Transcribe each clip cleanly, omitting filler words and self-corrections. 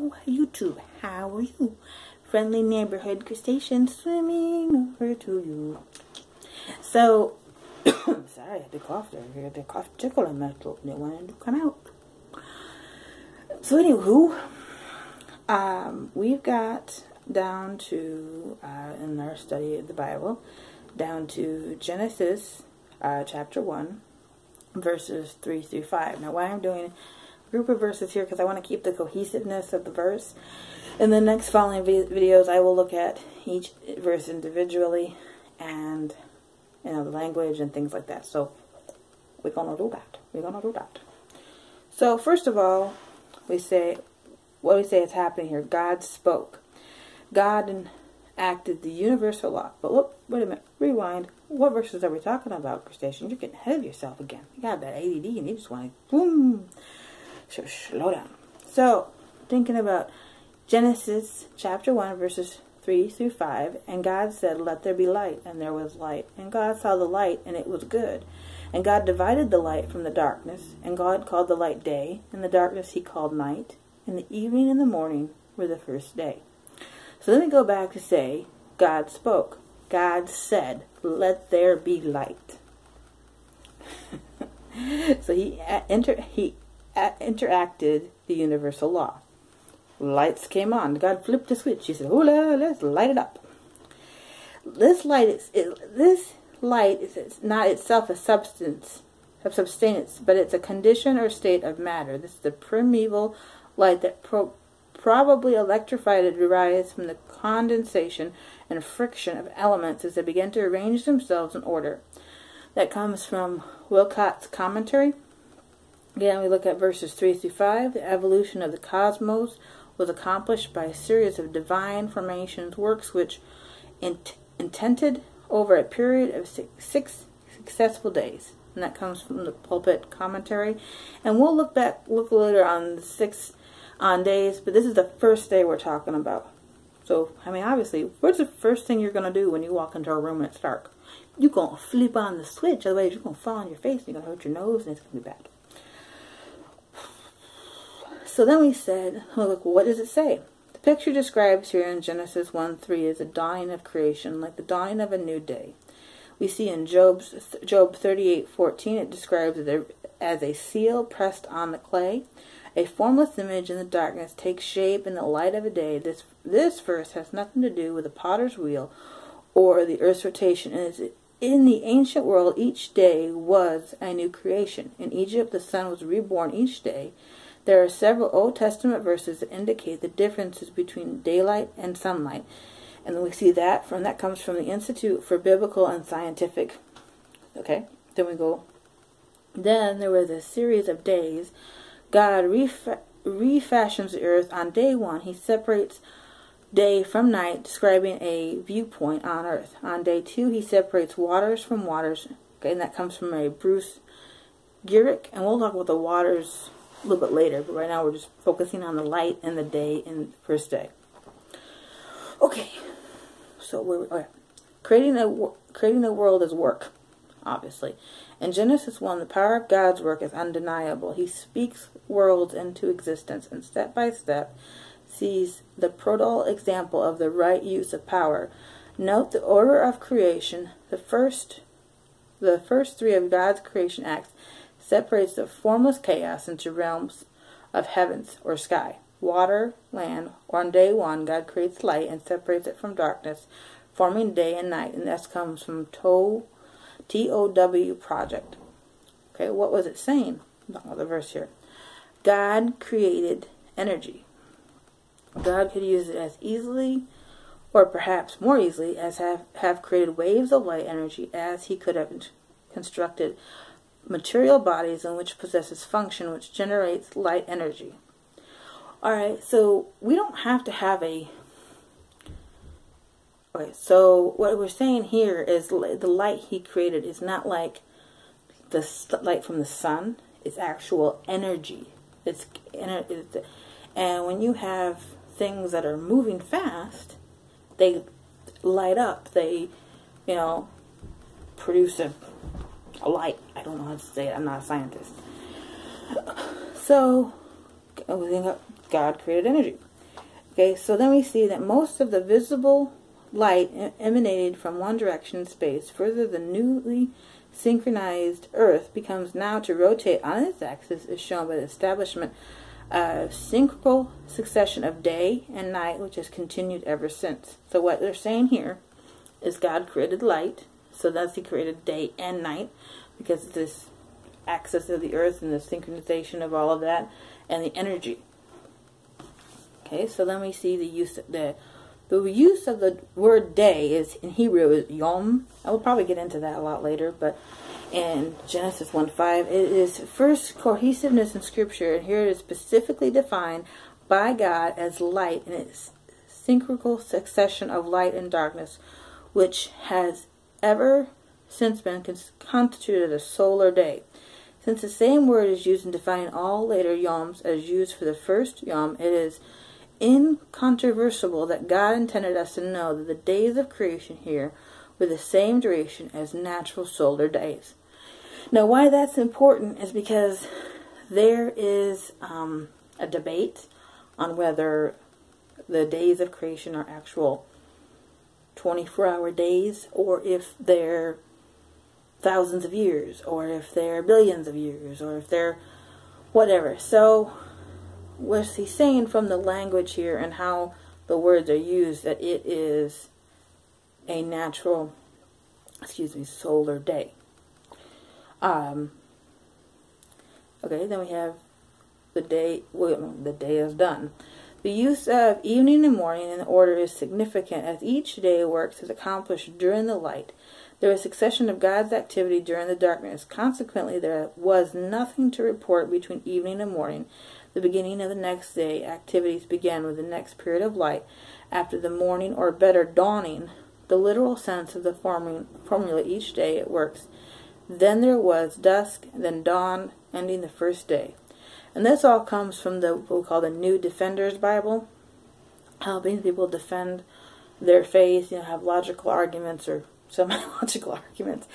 Hello, YouTube. How are you? Friendly neighborhood crustacean swimming over to you. So, sorry, I had to cough there. I had to cough tickle in my throat and it wanted to come out. So, anywho, we've got down to, in our study of the Bible, down to Genesis chapter 1, verses 3 through 5. Now, why I'm doing a group of verses here, because I want to keep the cohesiveness of the verse. In the next following videos, I will look at each verse individually and, you know, the language and things like that. So, we're going to do that. We're going to do that. So, first of all, what we say is happening here. God spoke. God enacted the universal law. But look, wait a minute. Rewind. What verses are we talking about, crustaceans? You're getting ahead of yourself again. You got that ADD and you just want to, boom. So slow down. So, thinking about Genesis chapter 1, verses 3 through 5. And God said, let there be light. And there was light. And God saw the light, and it was good. And God divided the light from the darkness. And God called the light day, and the darkness he called night. And the evening and the morning were the first day. So let me go back to say, God spoke. God said, let there be light. So he interacted the universal law. Lights came on. God flipped a switch. He said, "Hola, let's light it up." This light is not itself a substance of substance, but it's a condition or state of matter. This is the primeval light that probably electrified and derives from the condensation and friction of elements as they begin to arrange themselves in order. That comes from Wilcott's commentary. Again, we look at verses 3 through 5. The evolution of the cosmos was accomplished by a series of divine formations, works which intended over a period of six successful days. And that comes from the pulpit commentary. And we'll look later on the 6 days, but this is the first day we're talking about. So, I mean, obviously, what's the first thing you're going to do when you walk into a room and it's dark? You're going to flip on the switch, otherwise you're going to fall on your face, and you're going to hurt your nose, and it's going to be bad. So then we said, look, what does it say? The picture describes here in Genesis 1:3 is the dawning of creation, like the dawning of a new day. We see in Job 38:14, it describes it as a seal pressed on the clay. A formless image in the darkness takes shape in the light of a day. This verse has nothing to do with the potter's wheel or the earth's rotation. In the ancient world, each day was a new creation. In Egypt, the sun was reborn each day. There are several Old Testament verses that indicate the differences between daylight and sunlight. And then we see that comes from the Institute for Biblical and Scientific. Okay, then we go. Then there was a series of days. God refashions the earth. On day 1, he separates day from night, describing a viewpoint on earth. On day 2, he separates waters from waters. Okay, and that comes from a Bruce Gehrig. And we'll talk about the waters a little bit later, but right now we're just focusing on the light and the day in the first day. Okay, so creating the world is work, obviously. In Genesis 1, the power of God's work is undeniable. He speaks worlds into existence, and step by step sees the prodal example of the right use of power. Note the order of creation. The first 3 of God's creation acts separates the formless chaos into realms of heavens or sky, water, land. Or on day 1, God creates light and separates it from darkness, forming day and night. And this comes from TOW project. Okay, what was it saying? The verse here. God created energy. God could use it as easily, or perhaps more easily, as have created waves of light energy, as he could have constructed material bodies in which possesses function which generates light energy. Alright, so we don't have to have a... Okay, so what we're saying here is the light he created is not like the light from the sun. It's actual energy. And when you have things that are moving fast, they light up. They, produce a light. I don't know how to say it. I'm not a scientist. So, God created energy. Okay, so then we see that most of the visible light emanated from one direction in space. Further, the newly synchronized Earth becomes now to rotate on its axis, is shown by the establishment of synchronical succession of day and night, which has continued ever since. So what they're saying here is God created light, so thus He created day and night, because of this axis of the Earth and the synchronization of all of that and the energy. Okay, so then we see the use of the word day is in Hebrew is yom. I will probably get into that a lot later, but in Genesis 1:5, it is first cohesiveness in Scripture, and here it is specifically defined by God as light in its synchronical succession of light and darkness, which has ever since been constituted a solar day. Since the same word is used in defining all later yoms as used for the first yom, it is incontrovertible that God intended us to know that the days of creation here were the same duration as natural solar days. Now, why that's important is because there is a debate on whether the days of creation are actual 24-hour days, or if they're thousands of years, or if they're billions of years, or if they're whatever. So what's he saying from the language here and how the words are used, that it is a natural, solar day. Okay, then we have the day is done. The use of evening and morning in order is significant, as each day works is accomplished during the light. There was a succession of God's activity during the darkness. Consequently, there was nothing to report between evening and morning. The beginning of the next day, activities began with the next period of light after the morning, or better, dawning, the literal sense of the formula. Each day it works. Then there was dusk, then dawn, ending the first day. And this all comes from what we call the New Defender's Bible, helping people defend their faith, have logical arguments or semi-logical arguments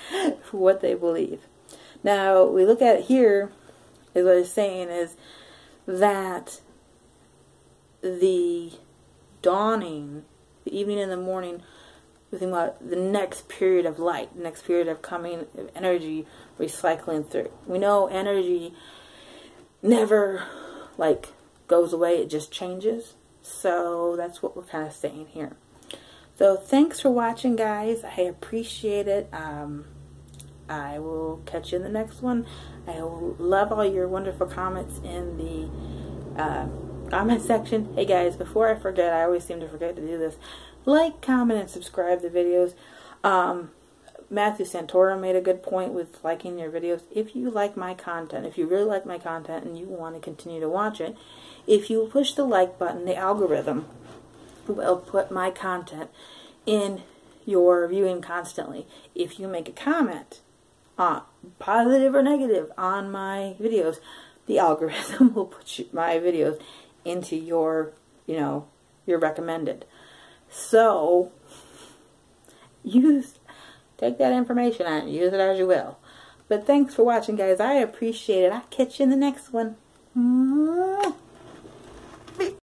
for what they believe. Now, we look at it here, is what it's saying is that the dawning, the evening and the morning, we think about the next period of light, next period of coming energy recycling through. We know energy never goes away, it just changes. So that's what we're kind of saying here. So thanks for watching, guys. I appreciate it. I will catch you in the next one. I love all your wonderful comments in the comment section. Hey guys, before I forget, I always seem to forget to do this. Like, comment, and subscribe to videos. Matthew Santora made a good point with liking your videos. If you like my content, if you really like my content and you want to continue to watch it, if you push the like button, the algorithm will put my content in your viewing constantly. If you make a comment, positive or negative, on my videos, the algorithm will put my videos into your, your recommended. So, take that information and use it as you will. But thanks for watching, guys. I appreciate it. I'll catch you in the next one.